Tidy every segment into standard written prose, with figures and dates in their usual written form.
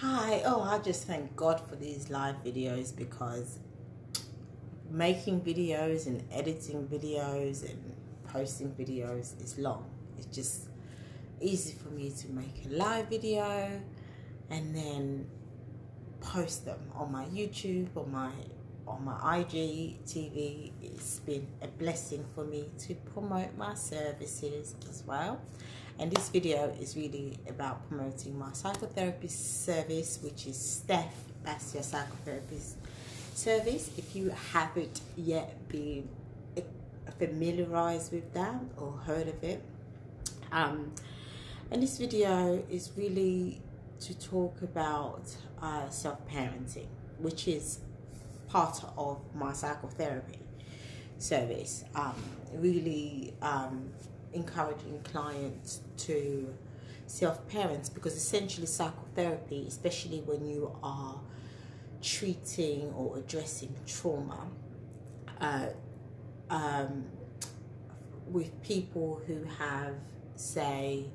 Hi, I just thank God for these live videos because making videos and editing videos and posting videos is long. It's just easy for me to make a live video and then post them on my YouTube or on my IGTV. It's been a blessing for me to promote my services as well. And this video is really about promoting my psychotherapy service, which is Steph. That's your psychotherapist service. If you haven't yet been familiarized with that or heard of it, and this video is really to talk about self-parenting, which is part of my psychotherapy service. Really encouraging clients to self-parent, because essentially psychotherapy, especially when you are treating or addressing trauma with people who have, say,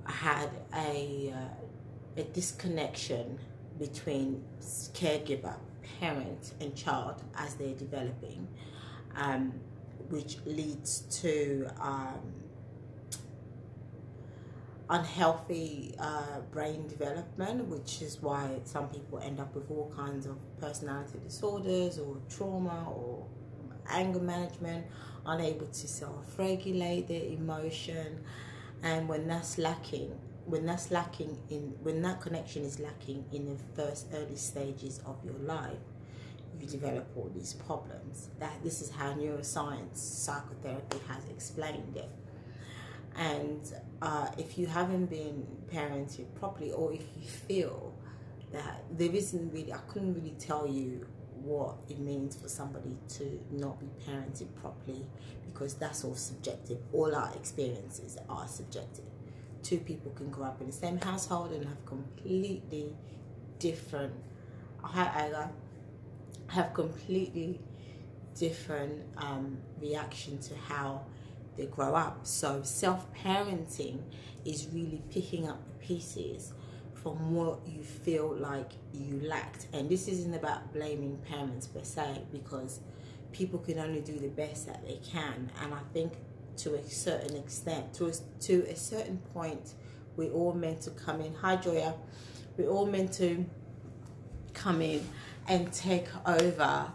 had a disconnection between caregiver, parent and child as they're developing, which leads to unhealthy brain development, which is why some people end up with all kinds of personality disorders or trauma or anger management, unable to self-regulate their emotion. And when that connection is lacking in the first early stages of your life, you develop all these problems. This is how neuroscience psychotherapy has explained it. And if you haven't been parented properly, or if you feel that there isn't really, I couldn't really tell you what it means for somebody to not be parented properly, because that's all subjective. All our experiences are subjective. Two people can grow up in the same household and have completely different reaction to how they grow up. So self-parenting is really picking up the pieces from what you feel like you lacked. And this isn't about blaming parents per se, because people can only do the best that they can. And I think to a certain extent, to a certain point, we're all meant to come in. Hi Joya. We're all meant to come in and take over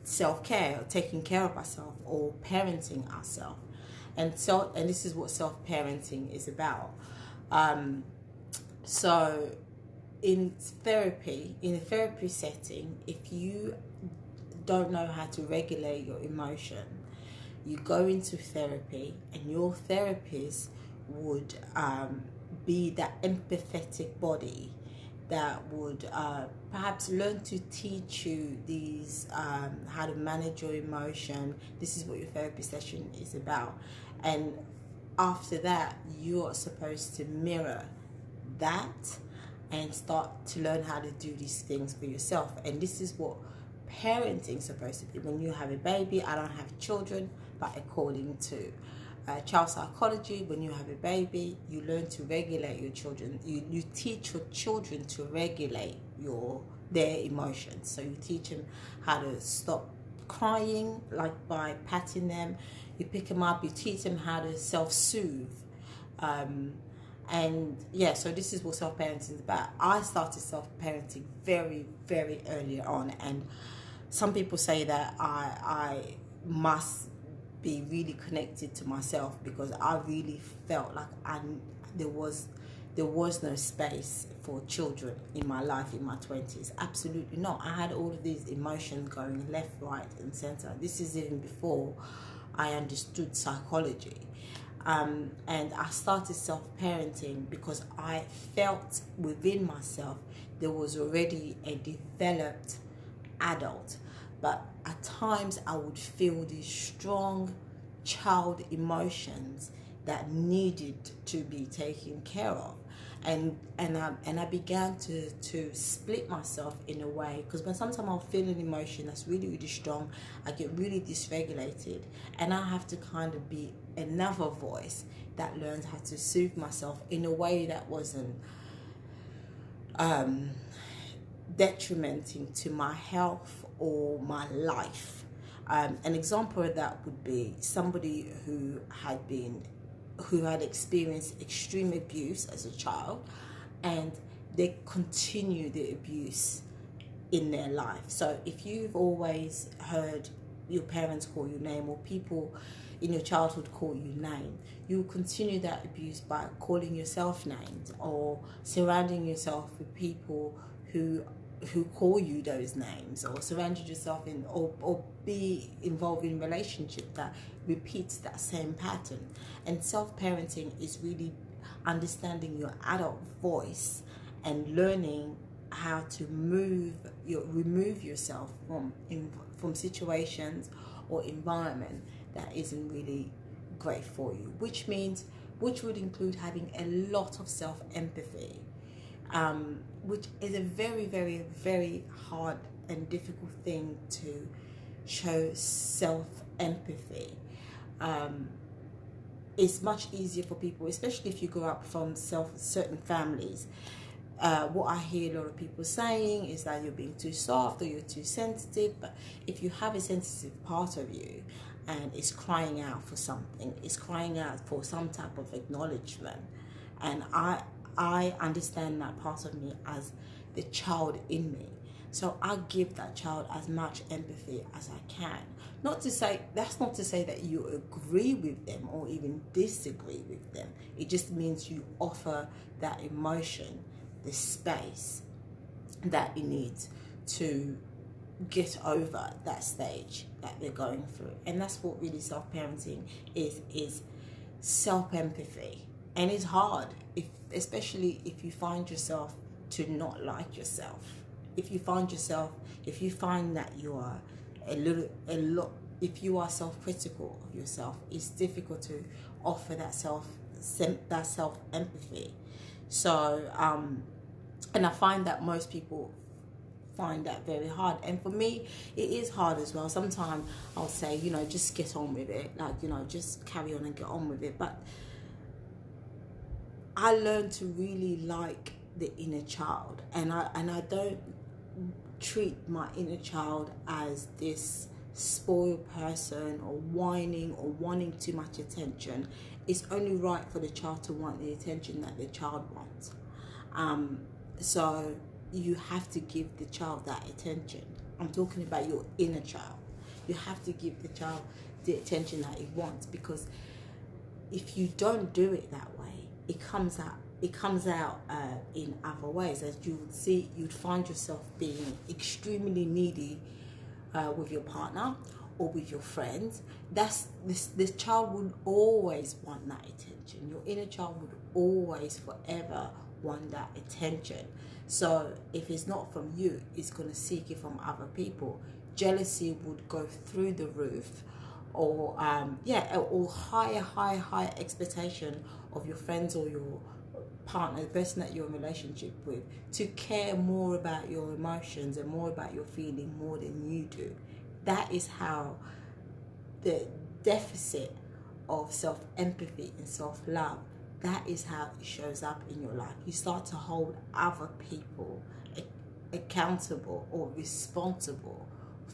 self-care, or taking care of ourselves, or parenting ourselves. And this is what self-parenting is about. So in a therapy setting, if you don't know how to regulate your emotion, you go into therapy, and your therapist would be that empathetic body that would perhaps learn to teach you these how to manage your emotion. This is what your therapy session is about. And after that, you're supposed to mirror that and start to learn how to do these things for yourself. And this is what parenting is supposed to be. When you have a baby, I don't have children, but according to child psychology, when you have a baby, you learn to regulate your children. You teach your children to regulate their emotions. So you teach them how to stop crying, like by patting them. You pick them up, you teach them how to self-soothe. And yeah, so this is what self-parenting is about. I started self-parenting very, very early on, and some people say that I must be really connected to myself, because I really felt like there was no space for children in my life in my 20s. Absolutely not. I had all of these emotions going left, right and center. This is even before I understood psychology. And I started self-parenting because I felt within myself there was already a developed adult, but at times I would feel these strong child emotions that needed to be taken care of. And I began to split myself in a way, because when sometimes I'll feel an emotion that's really, really strong, I get really dysregulated, and I have to kind of be another voice that learns how to soothe myself in a way that wasn't um, detrimenting to my health or my life. An example of that would be somebody who had experienced extreme abuse as a child, and they continue the abuse in their life. So if you've always heard your parents call you name, or people in your childhood call you name, you continue that abuse by calling yourself names, or surrounding yourself with people who call you those names, or surround yourself in, or be involved in a relationship that repeats that same pattern. And self-parenting is really understanding your adult voice and learning how to remove yourself from situations or environment that isn't really great for you, which would include having a lot of self-empathy, which is a very, very, very hard and difficult thing to show self-empathy. It's much easier for people, especially if you grow up from certain families. What I hear a lot of people saying is that you're being too soft or you're too sensitive. But if you have a sensitive part of you and it's crying out for something, it's crying out for some type of acknowledgement, and I understand that part of me as the child in me. So I give that child as much empathy as I can. That's not to say that you agree with them or even disagree with them. It just means you offer that emotion the space that it needs to get over that stage that they're going through. And that's what really self-parenting is self-empathy. And it's hard, especially if you find yourself to not like yourself. If you find that you are if you are self-critical of yourself, it's difficult to offer that self-empathy. So, and I find that most people find that very hard. And for me, it is hard as well. Sometimes I'll say, just get on with it. Just carry on and get on with it. But I learned to really like the inner child. And I don't treat my inner child as this spoiled person or whining or wanting too much attention. It's only right for the child to want the attention that the child wants. So you have to give the child that attention. I'm talking about your inner child. You have to give the child the attention that he wants, because if you don't do it that way, it comes out in other ways. As you would see, you'd find yourself being extremely needy with your partner or with your friends. This child would always want that attention. Your inner child would always forever want that attention. So if it's not from you, it's going to seek it from other people. Jealousy would go through the roof, or higher expectation of your friends or your partner, the person that you're in a relationship with, to care more about your emotions and more about your feeling more than you do. That is how the deficit of self-empathy and self-love, that is how it shows up in your life. You start to hold other people accountable or responsible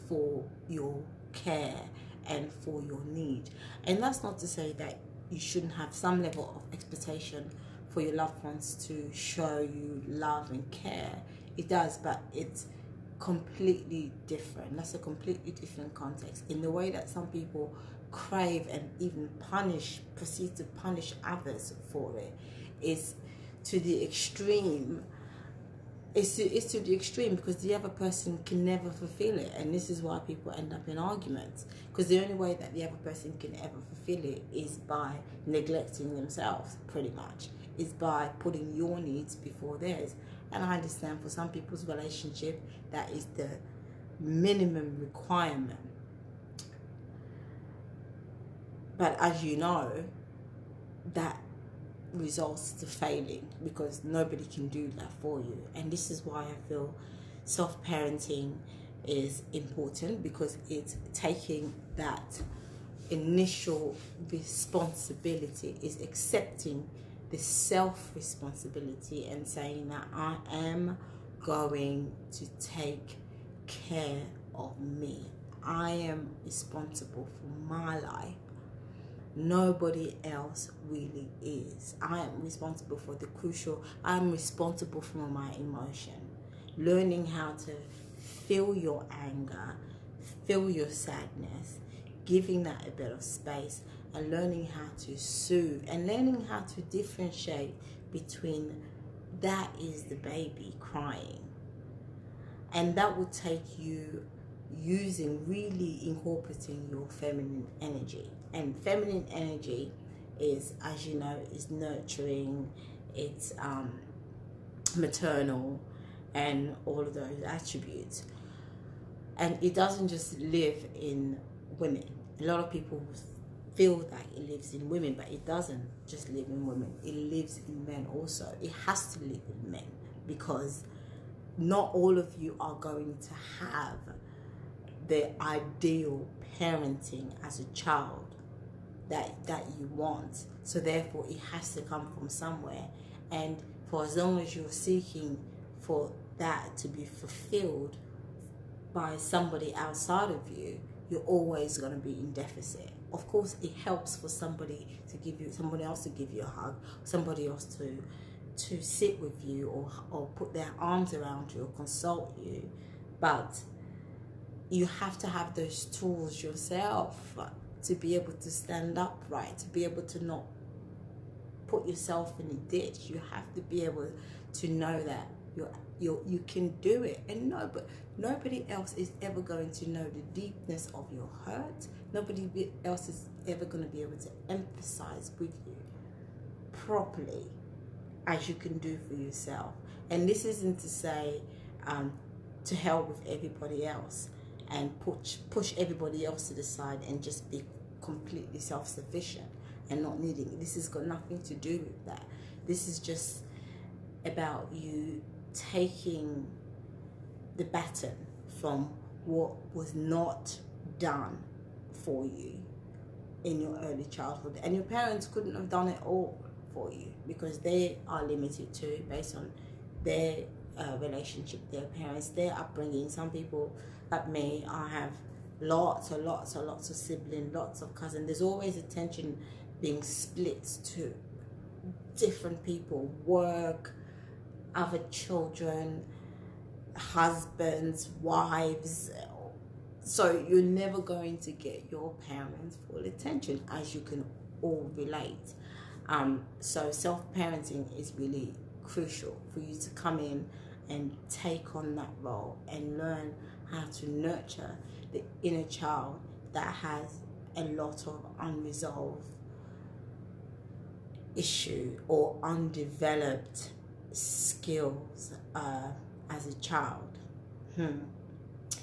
for your care and for your need. And that's not to say that you shouldn't have some level of expectation for your loved ones to show you love and care. It does, but it's completely different. That's a completely different context. In the way that some people crave and even proceed to punish others for it, is to the extreme. It's to the extreme, because the other person can never fulfill it. And this is why people end up in arguments, because the only way that the other person can ever fulfill it is by neglecting themselves, pretty much. Is by putting your needs before theirs. And I understand for some people's relationship, that is the minimum requirement. But as you know, that results to failing, because nobody can do that for you. And this is why I feel self-parenting is important, because it's taking that initial responsibility, is accepting this self-responsibility and saying that I am going to take care of me. I am responsible for my life. Nobody else really is. I am responsible for the crucial. I am responsible for my emotion. Learning how to feel your anger, feel your sadness, giving that a bit of space, and learning how to soothe, and learning how to differentiate between that is the baby crying. And that will take you really incorporating your feminine energy. And feminine energy is, as you know, is nurturing, it's maternal, and all of those attributes. And it doesn't just live in women. A lot of people feel that it lives in women, but it doesn't just live in women. It lives in men also. It has to live in men, because not all of you are going to have the ideal parenting as a child that you want. So therefore it has to come from somewhere. And for as long as you're seeking for that to be fulfilled by somebody outside of you, you're always going to be in deficit. Of course, it helps for somebody else to give you a hug, somebody else to sit with you, or put their arms around you, or consult you. But you have to have those tools yourself to be able to stand upright, to be able to not put yourself in a ditch. You have to be able to know that you can do it. And nobody else is ever going to know the deepness of your hurt. Nobody else is ever going to be able to empathize with you properly as you can do for yourself. And this isn't to say to hell with everybody else and push everybody else to the side and just be completely self-sufficient and not needing it. This has got nothing to do with that. This is just about you taking the baton from what was not done for you in your early childhood. And your parents couldn't have done it all for you, because they are limited too, based on their relationship, their parents, their upbringing. Some people like me, I have lots of siblings, lots of cousins. There's always attention being split to different people, work, other children, husbands, wives. So you're never going to get your parents' full attention, as you can all relate. So self-parenting is really crucial for you to come in and take on that role and learn how to nurture the inner child that has a lot of unresolved issue or undeveloped skills as a child.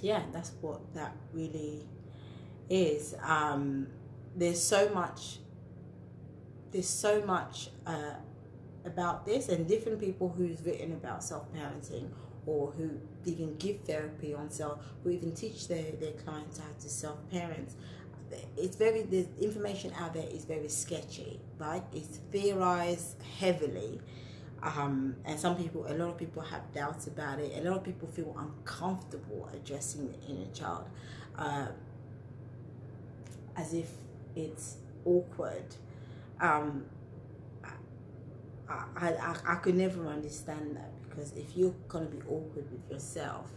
Yeah, that's what that really is. There's so much about this, and different people who's written about self-parenting, or who even give therapy on self, who even teach their clients how to self-parent. The information out there is very sketchy, right? It's theorized heavily, and a lot of people have doubts about it. A lot of people feel uncomfortable addressing the inner child, as if it's awkward. I could never understand that, because if you're gonna be awkward with yourself,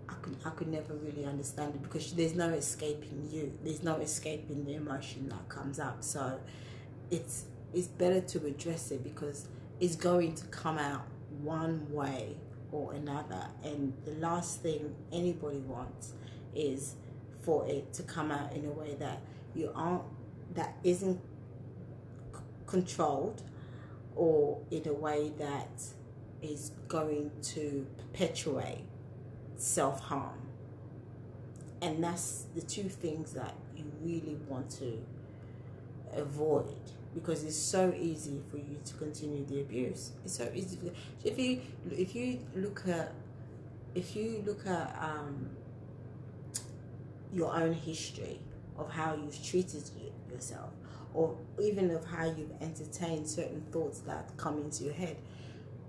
I could never really understand it, because there's no escaping you. There's no escaping the emotion that comes up. So it's better to address it, because it's going to come out one way or another. And the last thing anybody wants is for it to come out in a way that isn't controlled, or in a way that is going to perpetuate self-harm. And that's the two things that you really want to avoid, because it's so easy for you to continue the abuse. It's so easy if you look at your own history of how you've treated yourself, or even of how you've entertained certain thoughts that come into your head.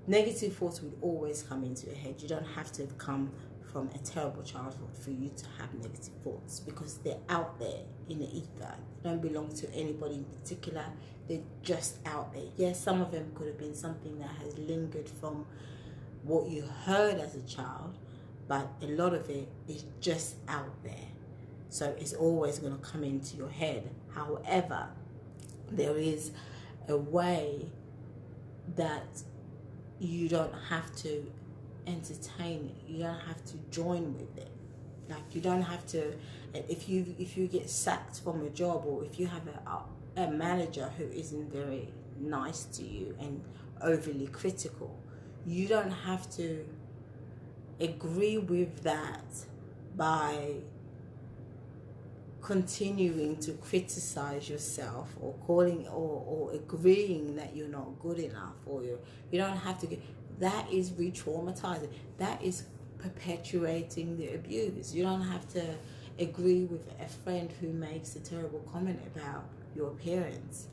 Negative thoughts will always come into your head. You don't have to have come from a terrible childhood for you to have negative thoughts, because they're out there in the ether. They don't belong to anybody in particular. They're just out there. Yes, some of them could have been something that has lingered from what you heard as a child, but a lot of it is just out there. So it's always going to come into your head. However, there is a way that you don't have to entertain it. You don't have to join with it. Like, you don't have to, if you get sacked from a job, or if you have a manager who isn't very nice to you and overly critical, you don't have to agree with that by continuing to criticize yourself, or calling or agreeing that you're not good enough, or you don't have to get that. Is re-traumatizing. That is perpetuating the abuse. You don't have to agree with a friend who makes a terrible comment about your appearance,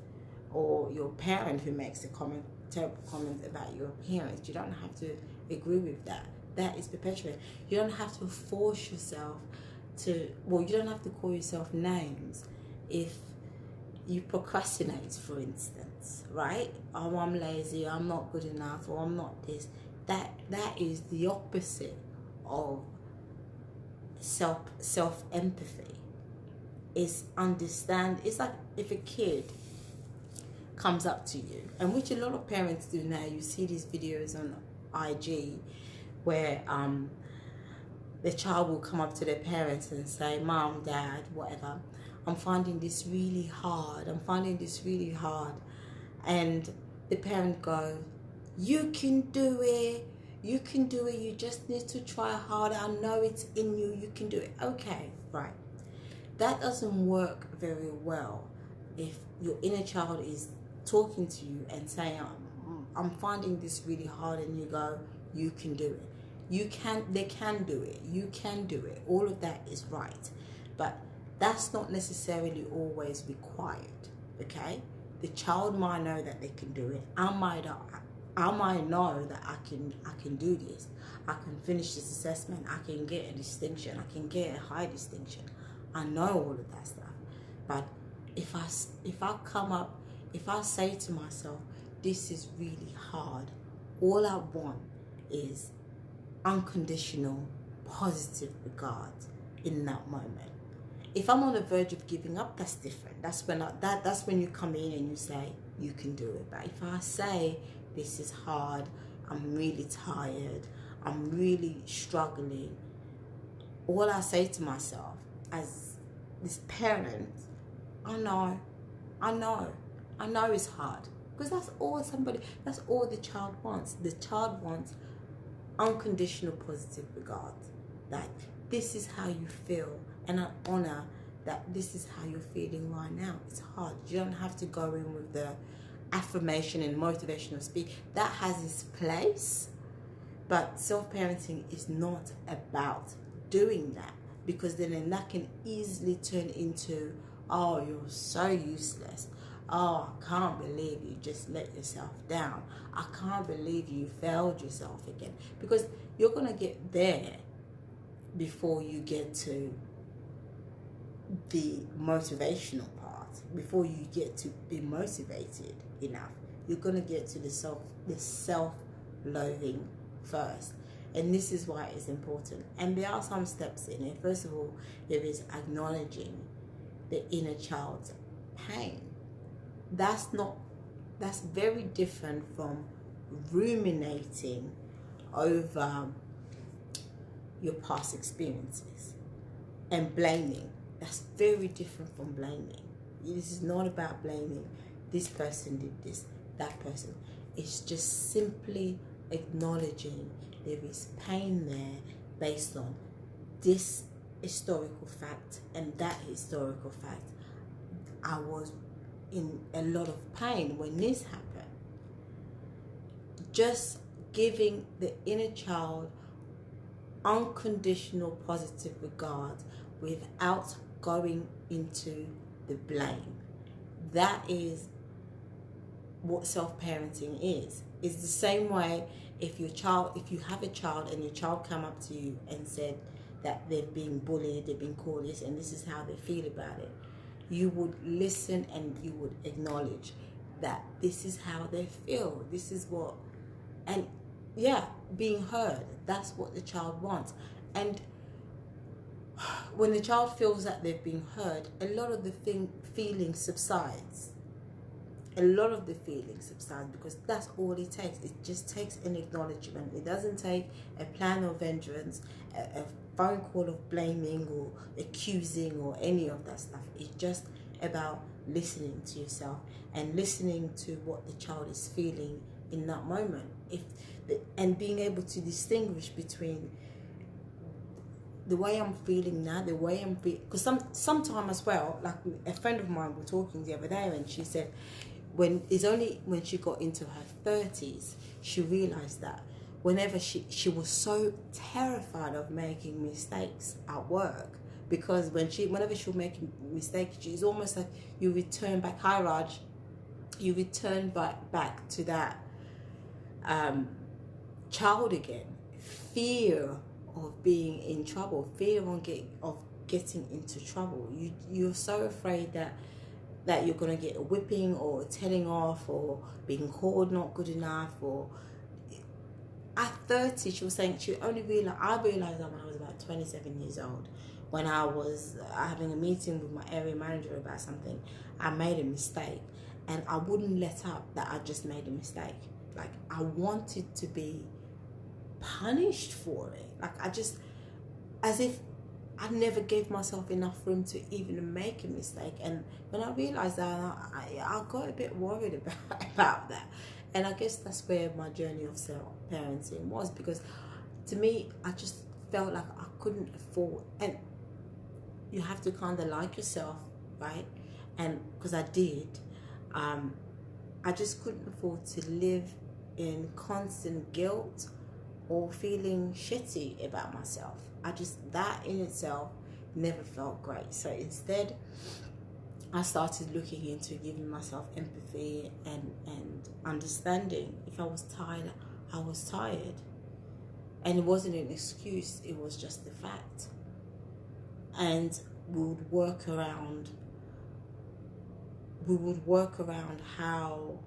or your parent who makes a terrible comment about your appearance. You don't have to agree with that. That is perpetuating. You don't have to force yourself to, well, you don't have to call yourself names if you procrastinate, for instance, right? Oh, I'm lazy, I'm not good enough, or I'm not this. That is the opposite of self-empathy. It's understand. It's like if a kid comes up to you, and which a lot of parents do now. You see these videos on IG where the child will come up to their parents and say, "Mom, Dad, whatever, I'm finding this really hard. I'm finding this really hard." And the parent goes, "You can do it. You can do it. You just need to try harder. I know it's in you. You can do it." Okay, right. That doesn't work very well if your inner child is talking to you and saying, "I'm finding this really hard," and you go, "You can do it." They can do it. You can do it. All of that is right. But that's not necessarily always required, okay? The child might know that they can do it. I might know that I can do this. I can finish this assessment. I can get a distinction. I can get a high distinction. I know all of that stuff. But if I say to myself, "This is really hard," all I want is unconditional positive regard in that moment. If I'm on the verge of giving up, that's different. That's when you come in and you say, "You can do it." But if I say, "This is hard, I'm really tired, I'm really struggling," all I say to myself as this parent, I know it's hard, because that's all the child wants. The child wants unconditional positive regard. Like, this is how you feel, and I honor that this is how you're feeling right now. It's hard. You don't have to go in with the affirmation and motivational speak. That has its place, but self-parenting is not about doing that, because then that can easily turn into, "Oh, you're so useless. Oh, I can't believe you just let yourself down. I can't believe you failed yourself again." Because you're going to get there before you get to the motivational part. Before you get to be motivated enough, you're going to get to the self-loathing first. And this is why it's important. And there are some steps in it. First of all, there is acknowledging the inner child's pain. That's very different from ruminating over your past experiences and blaming. That's very different from blaming. This is not about blaming. This person did this, that person. It's just simply acknowledging there is pain there based on this historical fact and that historical fact. I was in a lot of pain when this happened. Just giving the inner child unconditional positive regard without going into the blame. that is what self-parenting is. It's the same way if you have a child and your child come up to you and said that they've been bullied, they've been called this, and this is how they feel about it, you would listen and you would acknowledge that this is how they feel, this is what, and yeah, being heard, that's what the child wants. And when the child feels that they've been heard, a lot of the feeling subsides. A lot of the feelings subside, because that's all it takes. It just takes an acknowledgement. It doesn't take a plan of vengeance, a phone call of blaming or accusing or any of that stuff. It's just about listening to yourself and listening to what the child is feeling in that moment. And being able to distinguish between the way I'm feeling now, the way I'm feeling, because sometime as well, like a friend of mine was talking the other day, and she said, it's only when she got into her 30s, she realized that whenever she was so terrified of making mistakes at work, because whenever she would make a mistake, she's almost like you return back. Hi Raj, you return back to that child again. Fear of being in trouble, fear of getting into trouble. You're so afraid that you're going to get a whipping or a telling off or being called not good enough. Or at 30, she was saying I realized that when I was about 27 years old, when I was having a meeting with my area manager about something, I made a mistake, and I wouldn't let up that I just made a mistake. Like, I wanted to be punished for it. Like, as if I never gave myself enough room to even make a mistake. And when I realized that, I got a bit worried about that. And I guess that's where my journey of self-parenting was, because to me, I just felt like I couldn't afford, and you have to kind of like yourself, right? And because I did, I just couldn't afford to live in constant guilt or feeling shitty about myself. That in itself never felt great. So instead, I started looking into giving myself empathy and understanding. If I was tired, I was tired. And it wasn't an excuse, it was just the fact. And we would work around how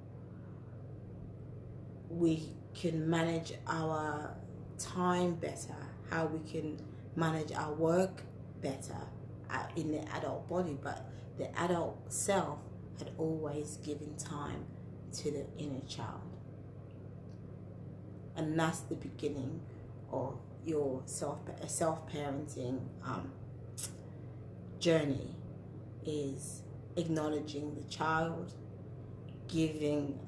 we can manage our time better, how we can manage our work better in the adult body. But the adult self had always given time to the inner child. And that's the beginning of your self-parenting journey, is acknowledging the child, giving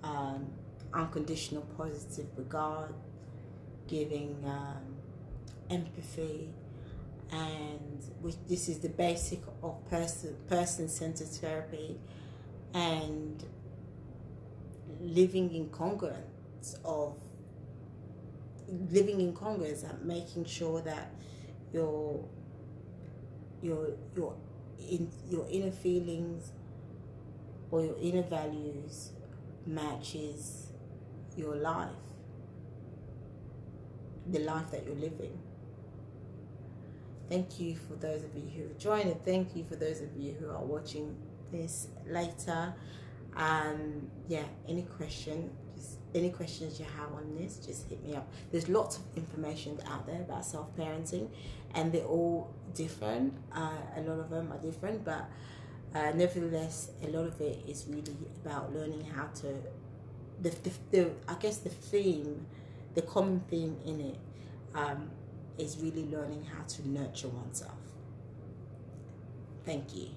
unconditional positive regard, giving empathy, and this is the basic of person-centered therapy, and living in congruence and making sure that your inner feelings or your inner values matches your life, the life that you're living. Thank you for those of you who have joined, and thank you for those of you who are watching this later. Any questions you have on this, just hit me up. There's lots of information out there about self-parenting, and they're all different. A lot of them are different, but nevertheless, a lot of it is really about learning how to. I guess the common theme in it is really learning how to nurture oneself. Thank you.